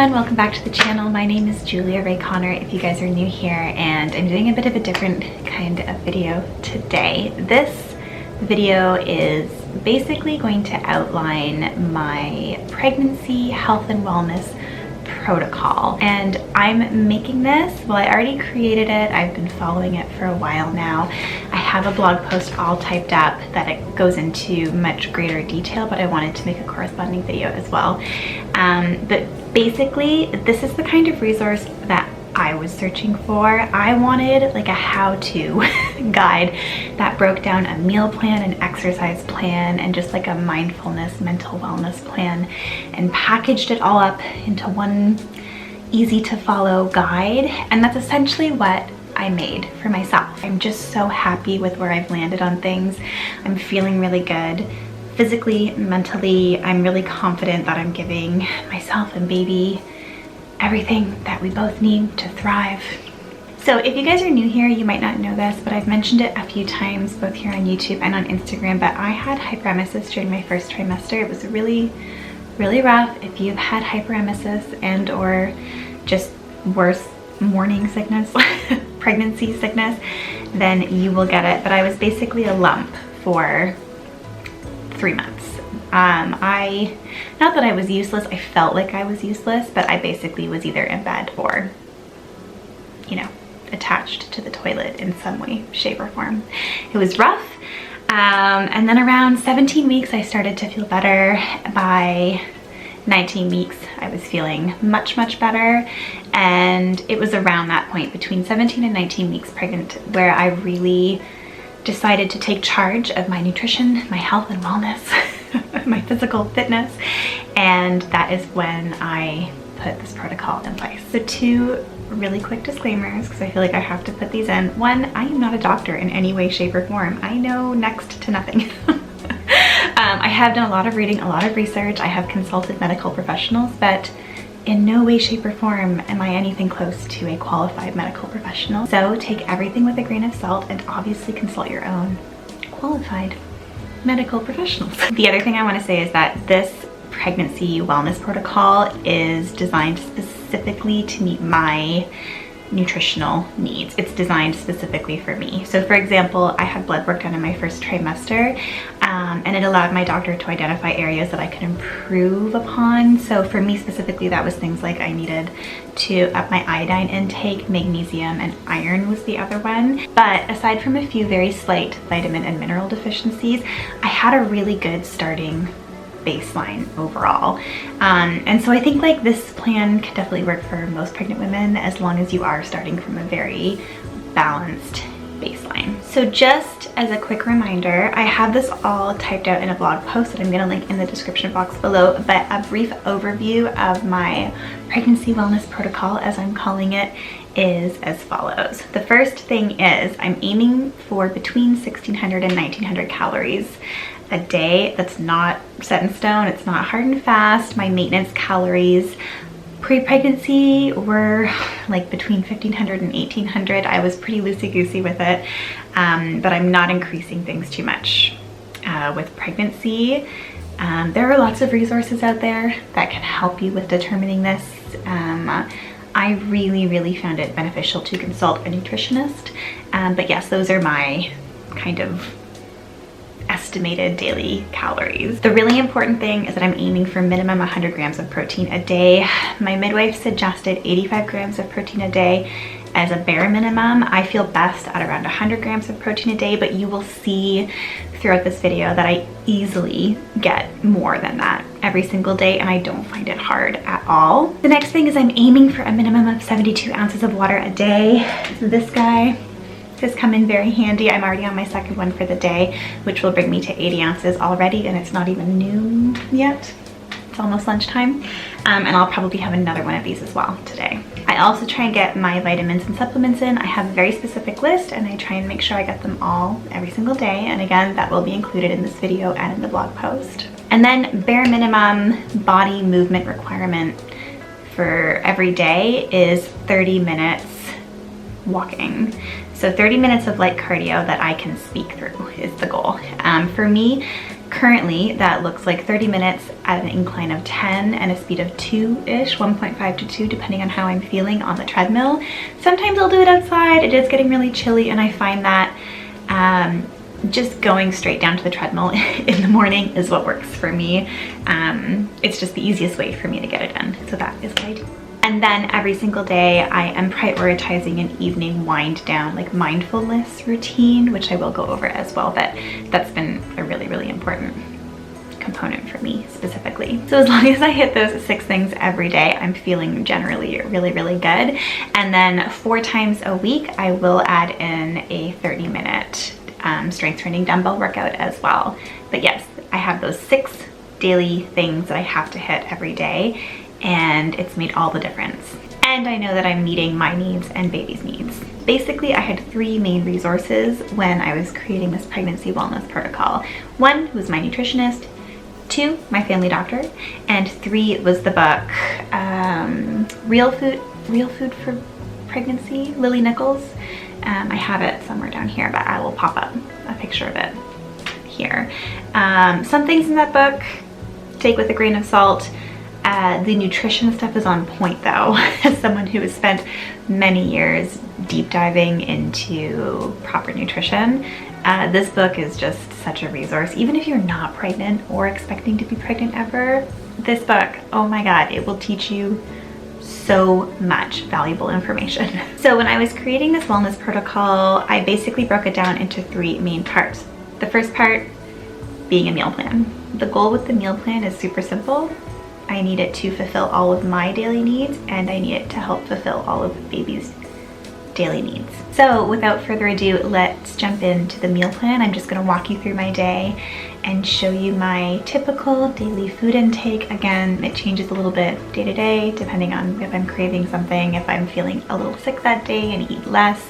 everyone, welcome back to the channel. My name is Julia Ray Connor if you guys are new here, and I'm doing a bit of a different kind of video today. This video is basically going to outline my pregnancy health and wellness protocol, and I'm making this, well, I already created it. I've been following it for a while now. I have a blog post all typed up that it goes into much greater detail, but I wanted to make a corresponding video as well. But basically, this is the kind of resource that I was searching for. I wanted like a how-to guide that broke down a meal plan, an exercise plan, and just like a mindfulness, mental wellness plan, and packaged it all up into one easy to follow guide. And that's essentially what I made for myself. I'm just so happy with where I've landed on things. I'm feeling really good. Physically, mentally, I'm really confident that I'm giving myself and baby everything that we both need to thrive. So if you guys are new here, you might not know this, but I've mentioned it a few times, both here on YouTube and on Instagram, but I had hyperemesis during my first trimester. It was really, really rough. If you've had hyperemesis and or just worse, morning sickness, pregnancy sickness, then you will get it. But I was basically a lump for 3 months. Not that I was useless, I felt like I was useless, but I basically was either in bed or, you know, attached to the toilet in some way, shape, or form. It was rough. And then around 17 weeks, I started to feel better. By 19 weeks, I was feeling much, much better. And it was around that point, between 17 and 19 weeks pregnant, where I really decided to take charge of my nutrition, my health and wellness, my physical fitness, and that is when I put this protocol in place. So 2 really quick disclaimers, because I feel like I have to put these in. 1, I am not a doctor in any way, shape, or form. I know next to nothing. I have done a lot of reading, a lot of research. I have consulted medical professionals, but in no way, shape, or form am I anything close to a qualified medical professional. So take everything with a grain of salt and obviously consult your own qualified medical professionals. The other thing I want to say is that this pregnancy wellness protocol is designed specifically to meet my nutritional needs. It's designed specifically for me. So for example, I had blood work done in my first trimester, and it allowed my doctor to identify areas that I could improve upon. So for me specifically, that was things like I needed to up my iodine intake, magnesium, and iron was the other one. But aside from a few very slight vitamin and mineral deficiencies, I had a really good starting baseline overall. And so I think like this plan can definitely work for most pregnant women as long as you are starting from a very balanced baseline. So just as a quick reminder, I have this all typed out in a blog post that I'm going to link in the description box below, but a brief overview of my pregnancy wellness protocol, as I'm calling it, is as follows. The first thing is I'm aiming for between 1600 and 1900 calories a day. That's not set in stone. It's not hard and fast. My maintenance calories pre-pregnancy were like between 1500 and 1800. I was pretty loosey-goosey with it, but I'm not increasing things too much with pregnancy. There are lots of resources out there that can help you with determining this. I really found it beneficial to consult a nutritionist, but yes, those are my kind of estimated daily calories. The really important thing is that I'm aiming for minimum 100 grams of protein a day. My midwife suggested 85 grams of protein a day as a bare minimum. I feel best at around 100 grams of protein a day, but you will see throughout this video that I easily get more than that every single day, and I don't find it hard at all. The next thing is I'm aiming for a minimum of 72 ounces of water a day. So this guy has come in very handy. I'm already on my second one for the day, which will bring me to 80 ounces already, and it's not even noon yet. It's almost lunchtime, and I'll probably have another one of these as well today. I also try and get my vitamins and supplements in. I have a very specific list, and I try and make sure I get them all every single day, and again, that will be included in this video and in the blog post. And then bare minimum body movement requirement for every day is 30 minutes walking. So 30 minutes of light cardio that I can speak through is the goal. For me, currently, that looks like 30 minutes at an incline of 10 and a speed of 2-ish, 1.5 to 2, depending on how I'm feeling on the treadmill. Sometimes I'll do it outside. It is getting really chilly, and I find that just going straight down to the treadmill in the morning is what works for me. It's just the easiest way for me to get it done. So that is what I do. And then every single day I am prioritizing an evening wind down, like mindfulness routine, which I will go over as well, but that's been a really, really important component for me specifically. So as long as I hit those 6 things every day, I'm feeling generally really, really good. And then 4 times a week, I will add in a 30-minute strength training dumbbell workout as well. But yes, I have those 6 daily things that I have to hit every day, and it's made all the difference. And I know that I'm meeting my needs and baby's needs. Basically, I had 3 main resources when I was creating this pregnancy wellness protocol. 1 was my nutritionist, 2, my family doctor, and 3 was the book, Real Food for Pregnancy, Lily Nichols. I have it somewhere down here, but I will pop up a picture of it here. Some things in that book, take with a grain of salt. The nutrition stuff is on point though. As someone who has spent many years deep diving into proper nutrition, this book is just such a resource. Even if you're not pregnant or expecting to be pregnant ever, this book, oh my God, it will teach you so much valuable information. So when I was creating this wellness protocol, I basically broke it down into 3 main parts. The first part being a meal plan. The goal with the meal plan is super simple. I need it to fulfill all of my daily needs, and I need it to help fulfill all of the baby's daily needs. So without further ado, let's jump into the meal plan. I'm just gonna walk you through my day and show you my typical daily food intake. Again, it changes a little bit day to day, depending on if I'm craving something, if I'm feeling a little sick that day and eat less.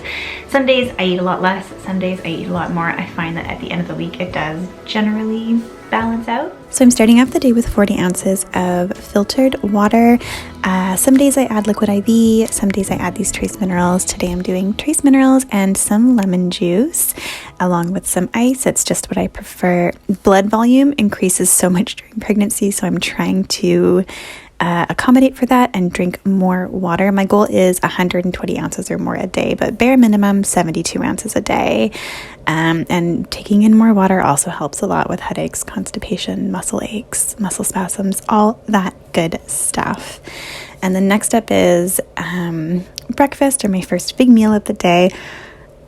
Some days I eat a lot less, some days I eat a lot more. I find that at the end of the week, it does generally balance out. So I'm starting off the day with 40 ounces of filtered water. Some days I add liquid IV, some days I add these trace minerals. Today I'm doing trace minerals and some lemon juice along with some ice. It's just what I prefer. Blood volume increases so much during pregnancy, so I'm trying to accommodate for that and drink more water. My goal is 120 ounces or more a day, but bare minimum 72 ounces a day. And taking in more water also helps a lot with headaches, constipation, muscle aches, muscle spasms, all that good stuff. And the next step is breakfast, or my first big meal of the day.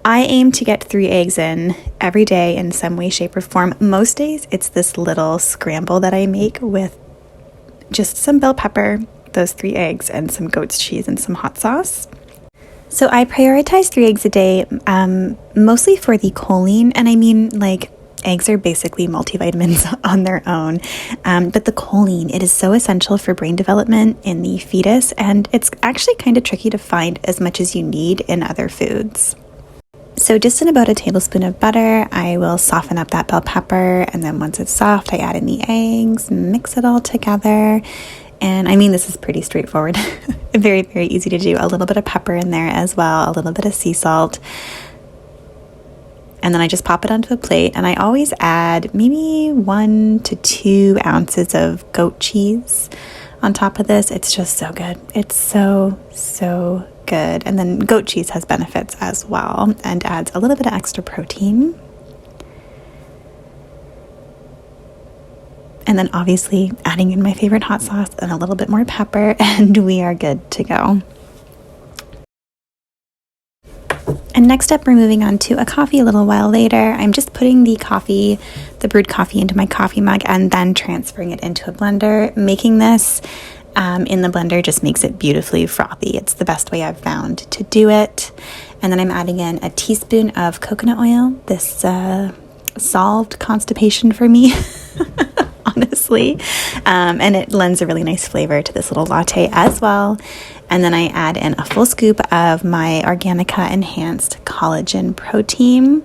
I aim to get 3 eggs in every day in some way, shape, or form. Most days it's this little scramble that I make with just some bell pepper, those 3 eggs, and some goat's cheese and some hot sauce. So I prioritize 3 eggs a day, mostly for the choline, and I mean, like, eggs are basically multivitamins on their own, but the choline, it is so essential for brain development in the fetus, and it's actually kind of tricky to find as much as you need in other foods. So just in about a tablespoon of butter, I will soften up that bell pepper, and then once it's soft, I add in the eggs, mix it all together. And I mean, this is pretty straightforward. Very, very easy to do. A little bit of pepper in there as well, a little bit of sea salt. And then I just pop it onto a plate, and I always add maybe 1 to 2 ounces of goat cheese on top of this. It's just so good. It's so, so good. And then goat cheese has benefits as well and adds a little bit of extra protein. And then obviously adding in my favorite hot sauce and a little bit more pepper, and we are good to go. And next up, we're moving on to a coffee a little while later. I'm just putting the brewed coffee into my coffee mug and then transferring it into a blender. Making this in the blender just makes it beautifully frothy. It's the best way I've found to do it. And then I'm adding in a teaspoon of coconut oil. This solved constipation for me. Honestly, and it lends a really nice flavor to this little latte as well. And then I add in a full scoop of my Organica Enhanced Collagen Protein.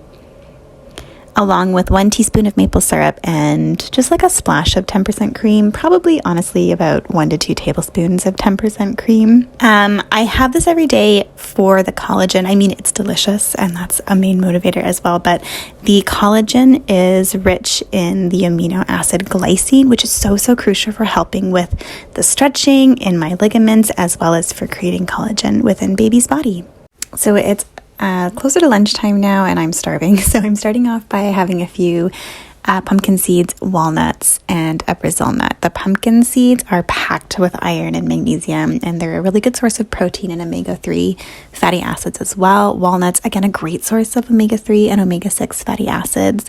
along with 1 teaspoon of maple syrup and just like a splash of 10% cream, probably honestly about 1 to 2 tablespoons of 10% cream. I have this every day for the collagen. I mean, it's delicious and that's a main motivator as well, but the collagen is rich in the amino acid glycine, which is so crucial for helping with the stretching in my ligaments as well as for creating collagen within baby's body. So it's closer to lunchtime now and I'm starving. So I'm starting off by having a few pumpkin seeds, walnuts, and a Brazil nut. The pumpkin seeds are packed with iron and magnesium, and they're a really good source of protein and omega-3 fatty acids as well. Walnuts, again, a great source of omega-3 and omega-6 fatty acids,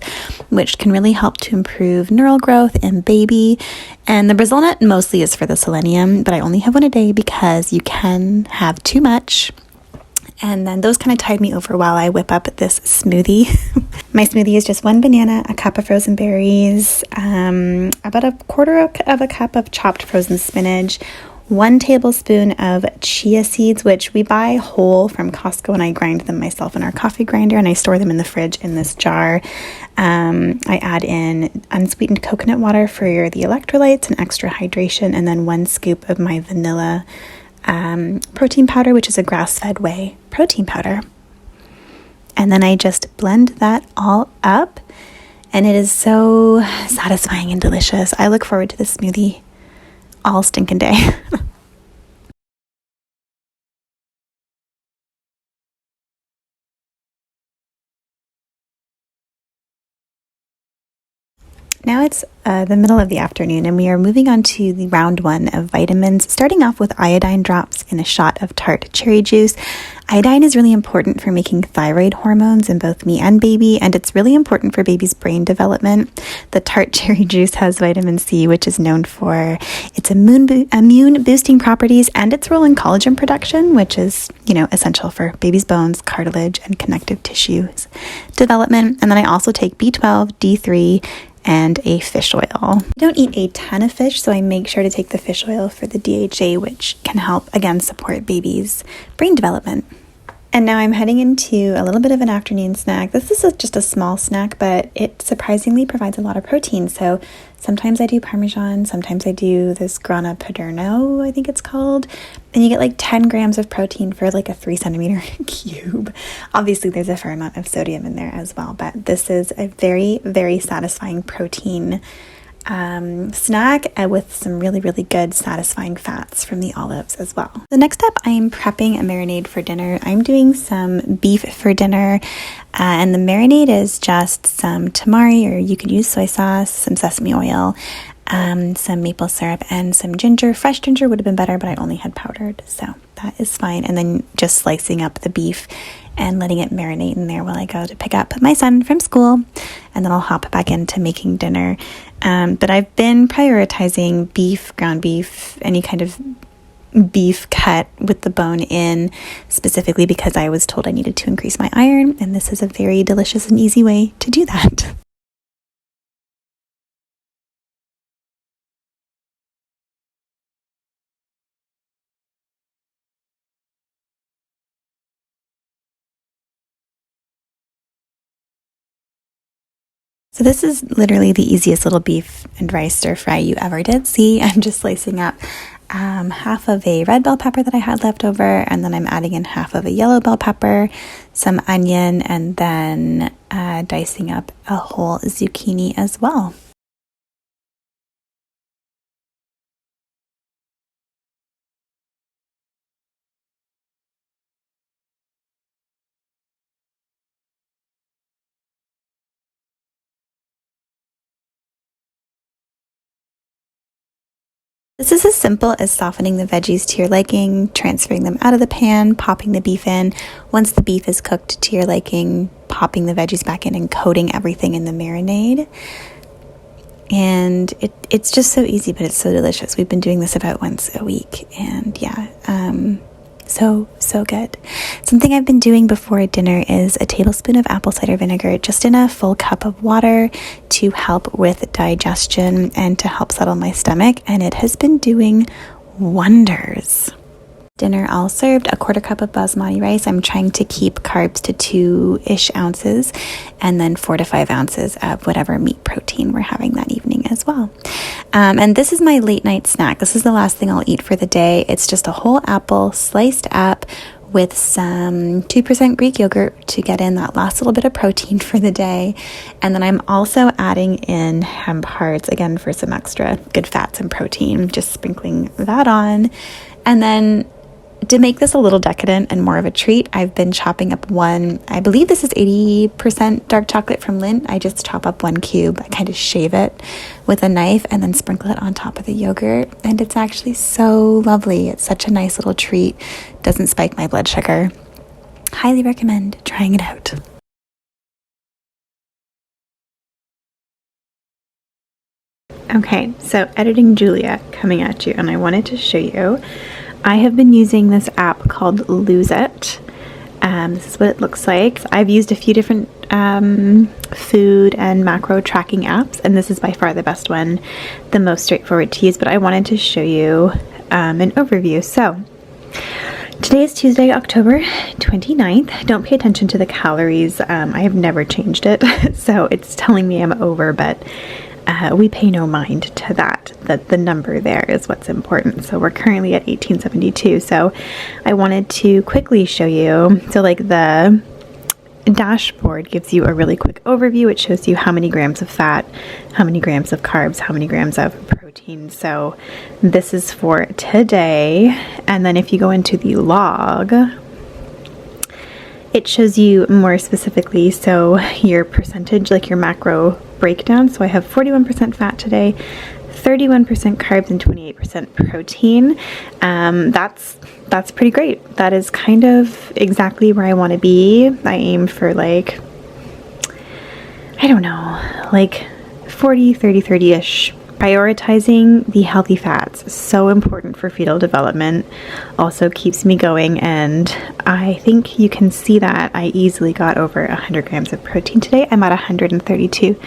which can really help to improve neural growth in baby. And the Brazil nut mostly is for the selenium, but I only have one a day because you can have too much. And then those kind of tide me over while I whip up this smoothie. My smoothie is just 1 banana, a cup of frozen berries, about a quarter of a cup of chopped frozen spinach, 1 tablespoon of chia seeds, which we buy whole from Costco, and I grind them myself in our coffee grinder, and I store them in the fridge in this jar. I add in unsweetened coconut water for the electrolytes and extra hydration, and then 1 scoop of my vanilla protein powder, which is a grass-fed whey protein powder. And then I just blend that all up, and it is so satisfying and delicious. I look forward to this smoothie all stinking day. Now it's the middle of the afternoon, and we are moving on to the round 1 of vitamins, starting off with iodine drops in a shot of tart cherry juice. Iodine is really important for making thyroid hormones in both me and baby, and it's really important for baby's brain development. The tart cherry juice has vitamin C, which is known for its immune boosting properties and its role in collagen production, which is, essential for baby's bones, cartilage, and connective tissues development. And then I also take B12, D3, and a fish oil. I don't eat a ton of fish, so I make sure to take the fish oil for the DHA, which can help, again, support baby's brain development. And now I'm heading into a little bit of an afternoon snack. This is just a small snack, but it surprisingly provides a lot of protein. So sometimes I do Parmesan, sometimes I do this grana padano, I think it's called. And you get like 10 grams of protein for like a 3-centimeter cube. Obviously, there's a fair amount of sodium in there as well, but this is a very, very satisfying protein snack with some really good satisfying fats from the olives as well. The next step, I'm prepping a marinade for dinner. I'm doing some beef for dinner, and the marinade is just some tamari, or you could use soy sauce, some sesame oil, some maple syrup, and some ginger. Fresh ginger would have been better, but I only had powdered, so that is fine. And then just slicing up the beef and letting it marinate in there while I go to pick up my son from school, and then I'll hop back into making dinner. But I've been prioritizing beef, ground beef, any kind of beef cut with the bone in, specifically because I was told I needed to increase my iron, and this is a very delicious and easy way to do that. So this is literally the easiest little beef and rice stir fry you ever did see. I'm just slicing up half of a red bell pepper that I had left over, and then I'm adding in half of a yellow bell pepper, some onion, and then dicing up a whole zucchini as well. This is as simple as softening the veggies to your liking, transferring them out of the pan, popping the beef in. Once the beef is cooked to your liking, popping the veggies back in and coating everything in the marinade. And it's just so easy, but it's so delicious. We've been doing this about once a week, and so good. Something I've been doing before dinner is a tablespoon of apple cider vinegar just in a full cup of water to help with digestion and to help settle my stomach, and it has been doing wonders. dinner all served, a quarter cup of basmati rice. I'm trying to keep carbs to 2-ish ounces, and then 4 to 5 ounces of whatever meat protein we're having that evening as well. And this is my late night snack. This is the last thing I'll eat for the day. It's just a whole apple sliced up with some 2% Greek yogurt to get in that last little bit of protein for the day. And then I'm also adding in hemp hearts, again, for some extra good fats and protein, just sprinkling that on. And then to make this a little decadent and more of a treat, I've been chopping up I believe this is 80% dark chocolate from Lindt. I just chop up 1 cube. I kind of shave it with a knife and then sprinkle it on top of the yogurt. And it's actually so lovely. It's such a nice little treat. Doesn't spike my blood sugar. Highly recommend trying it out. Okay, so editing Julia coming at you, and I wanted to show you. I have been using this app called Lose It. This is what it looks like. I've used a few different food and macro tracking apps, and this is by far the best one, the most straightforward to use, but I wanted to show you an overview. So today is Tuesday, October 29th. Don't pay attention to the calories. I have never changed it, so it's telling me I'm over, but we pay no mind to that the number there is what's important. So we're currently at 1872. So I wanted to quickly show you. So like the dashboard gives you a really quick overview. It shows you how many grams of fat, how many grams of carbs, how many grams of protein. So this is for today. And then if you go into the log, it shows you more specifically, so your percentage, like your macro breakdown. So I have 41% fat today, 31% carbs, and 28% protein. That's pretty great. That is kind of exactly where I want to be. I aim for like, I don't know, like 40, 30, 30-ish. Prioritizing the healthy fats, so important for fetal development, also keeps me going, and I think you can see that I easily got over 100 grams of protein today. I'm at 132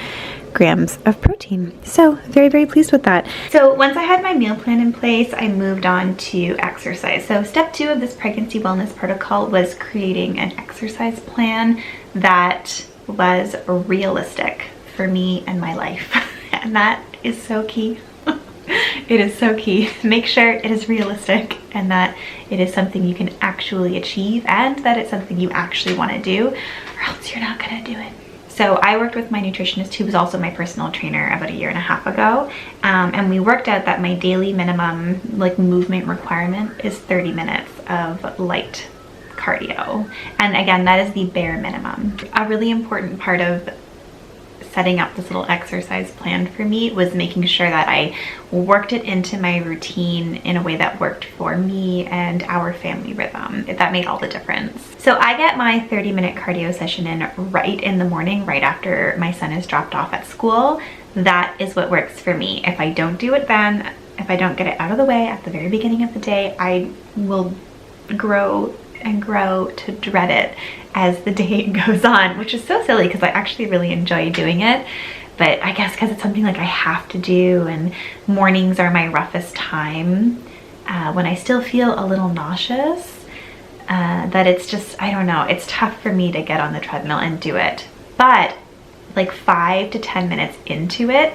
grams of protein, so very, very pleased with that. So once I had my meal plan in place, I moved on to exercise. So step 2 of this pregnancy wellness protocol was creating an exercise plan that was realistic for me and my life. And that is so key. It is so key. Make sure it is realistic and that it is something you can actually achieve and that it's something you actually want to do, or else you're not going to do it. So I worked with my nutritionist, who was also my personal trainer, about 1.5 years ago. And we worked out that my daily minimum like movement requirement is 30 minutes of light cardio. And again, that is the bare minimum. A really important part of setting up this little exercise plan for me was making sure that I worked it into my routine in a way that worked for me and our family rhythm. That made all the difference. So I get my 30-minute cardio session in right in the morning, right after my son is dropped off at school. That is what works for me. If I don't do it then, if I don't get it out of the way at the very beginning of the day, I will grow and grow to dread it as the day goes on, which is so silly because I actually really enjoy doing it. But I guess because it's something like I have to do, and mornings are my roughest time when I still feel a little nauseous, that it's just, I don't know, it's tough for me to get on the treadmill and do it. But like 5 to 10 minutes into it,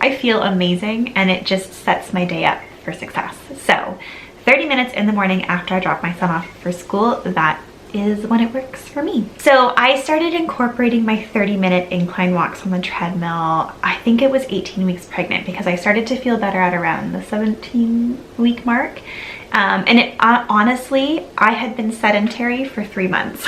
I feel amazing, and it just sets my day up for success. So 30 minutes in the morning after I drop my son off for school, that is when it works for me. So I started incorporating my 30-minute incline walks on the treadmill. I think it was 18 weeks pregnant, because I started to feel better at around the 17-week mark. And it honestly, I had been sedentary for 3 months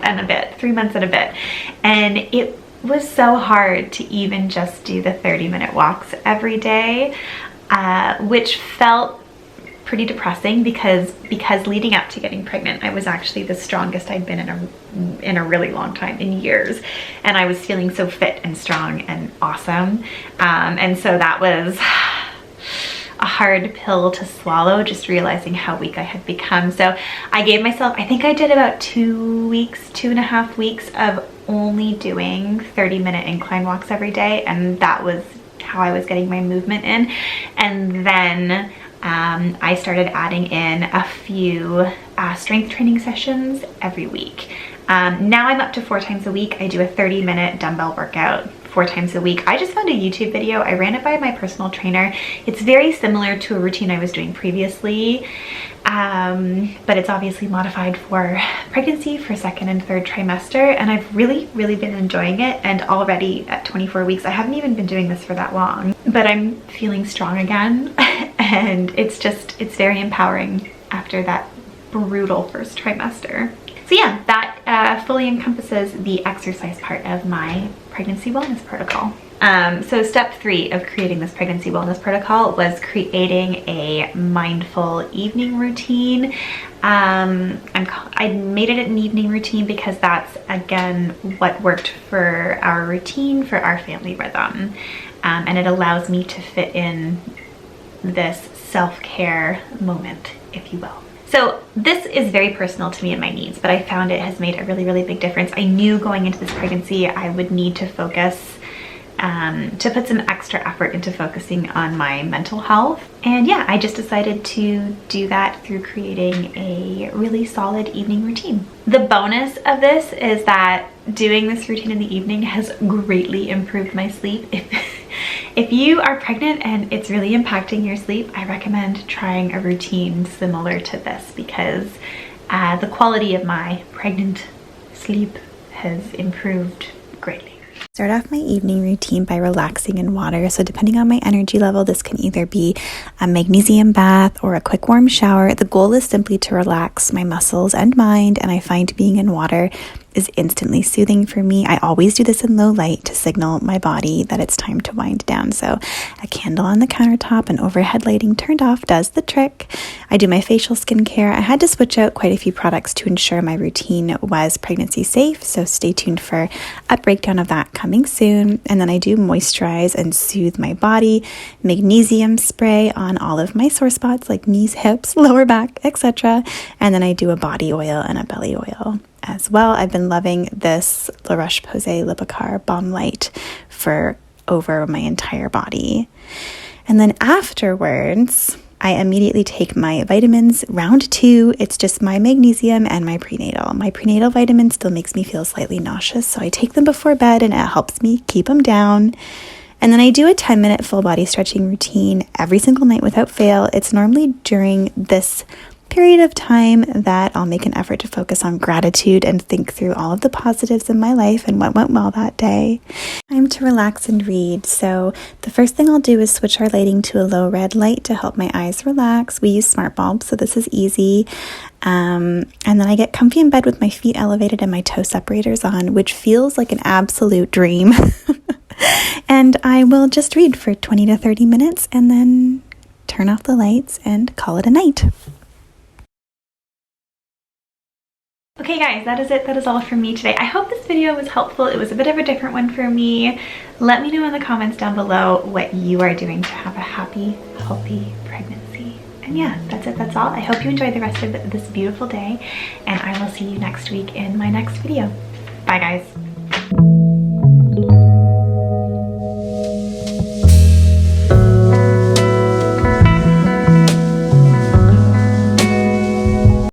and a bit, 3 months and a bit. And it was so hard to even just do the 30-minute walks every day, which felt pretty depressing because leading up to getting pregnant, I was actually the strongest I'd been in a really long time, in years, and I was feeling so fit and strong and awesome, and so that was a hard pill to swallow, just realizing how weak I had become. So I gave myself, I think I did about 2.5 weeks of only doing 30-minute incline walks every day, and that was how I was getting my movement in. And then I started adding in a few strength training sessions every week. Now I'm up to 4 times a week. I do a 30-minute dumbbell workout 4 times a week. I just found a YouTube video. I ran it by my personal trainer. It's very similar to a routine I was doing previously, but it's obviously modified for pregnancy, for 2nd and 3rd trimester, and I've really been enjoying it. And already at 24 weeks, I haven't even been doing this for that long, but I'm feeling strong again and it's very empowering after that brutal 1st trimester. So yeah, that fully encompasses the exercise part of my pregnancy wellness protocol. So step 3 of creating this pregnancy wellness protocol was creating a mindful evening routine. I made it an evening routine because that's, again, what worked for our routine, for our family rhythm. And it allows me to fit in this self-care moment, if you will. So this is very personal to me and my needs, but I found it has made a really big difference. I knew going into this pregnancy I would need to focus, to put some extra effort into focusing on my mental health. And yeah, I just decided to do that through creating a really solid evening routine. The bonus of this is that doing this routine in the evening has greatly improved my sleep. If you are pregnant and it's really impacting your sleep, I recommend trying a routine similar to this, because the quality of my pregnant sleep has improved greatly. Start off my evening routine by relaxing in water. So depending on my energy level, this can either be a magnesium bath or a quick warm shower. The goal is simply to relax my muscles and mind, and I find being in water is instantly soothing for me. I always do this in low light to signal my body that it's time to wind down. So a candle on the countertop and overhead lighting turned off does the trick. I do my facial skincare. I had to switch out quite a few products to ensure my routine was pregnancy safe, so stay tuned for a breakdown of that coming soon. And then I do moisturize and soothe my body, magnesium spray on all of my sore spots like knees, hips, lower back, etc. And then I do a body oil and a belly oil as well. I've been loving this La Roche-Posay Lipicar Balm Light for over my entire body. And then afterwards, I immediately take my vitamins, round 2. It's just my magnesium and my prenatal. My prenatal vitamin still makes me feel slightly nauseous, so I take them before bed and it helps me keep them down. And then I do a 10-minute full body stretching routine every single night without fail. It's normally during this period of time that I'll make an effort to focus on gratitude and think through all of the positives in my life and what went well that day. Time to relax and read. So the first thing I'll do is switch our lighting to a low red light to help my eyes relax. We use smart bulbs, so this is easy. And then I get comfy in bed with my feet elevated and my toe separators on, which feels like an absolute dream. And I will just read for 20 to 30 minutes and then turn off the lights and call it a night. Okay guys, that is it. That is all from me today. I hope this video was helpful. It was a bit of a different one for me. Let me know in the comments down below what you are doing to have a happy, healthy pregnancy. And yeah, that's it. That's all. I hope you enjoyed the rest of this beautiful day, and I will see you next week in my next video. Bye guys.